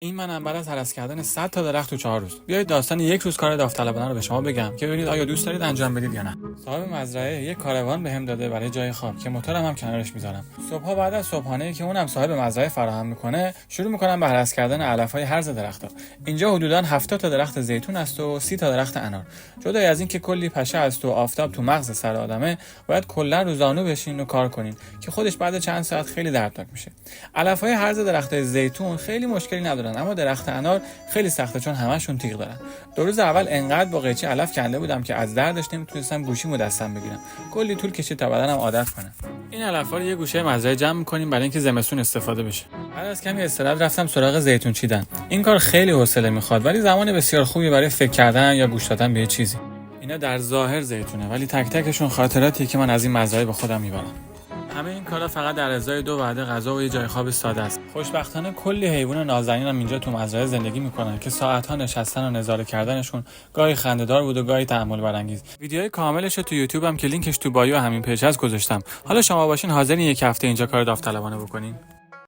این منم بعد از هرس کردن 100 تا درخت تو 4 روز. بیایید داستان یک روز کار داوطلبانه رو به شما بگم که ببینید آیا دوست دارید انجام بدید یا نه. صاحب مزرعه یک کاروان بهم داده برای جای خواب که موتورم هم کنارش میذارم. صبحا بعد از صبحانه‌ای که اونم صاحب مزرعه فراهم میکنه، شروع میکنم به هرس کردن علف‌های هرز درخت‌ها. اینجا حدوداً 70 تا درخت زیتون است و 30 تا درخت انار. جدای از این که کلی پشه است و آفتاب تو مغز سر آدمه، باید کلا رو زانو بشین و کار کنین که خودش بعد چند ساعت خیلی دردناک میشه. علف‌های هرز درخت زیتون خیلی مشکلی ندارن، اما درخت انار خیلی سخته چون همشون تیغ دارن. 2 روز اول انقدر با قیچی علف کنده بودم که از دردش نمیتونستم گوشیمو دستم بگیرم. کلی طول کشید تا بدنم عادت کنه. این علف‌ها رو یه گوشه مزرعه جمع می‌کنیم برای اینکه زمستون استفاده بشه. بعد از کمی استراحت رفتم سراغ زیتون چیدن. این کار خیلی حوصله می‌خواد ولی زمان بسیار خوبی برای فکر کردن یا گوش دادن به یه چیزی. اینا در ظاهر زیتونه ولی تک تکشون خاطراتیه که من از این مزرعه با خودم میبرم. همه این کارا فقط در ازای 2 وعده غذا و یه جای خواب ساده است. خوشبختانه کلی حیوان نازنینم اینجا تو مزرعه زندگی میکنن که ساعت‌ها نشستن و نظاره کردنشون گاهی خنده‌دار بود و گاهی تأمل برانگیز. ویدیوهای کاملش رو تو یوتیوبم که لینکش تو بایو همین پیج هست گذاشتم. حالا شما باشین حاضرین یک هفته اینجا کار داوطلبانه بکنین؟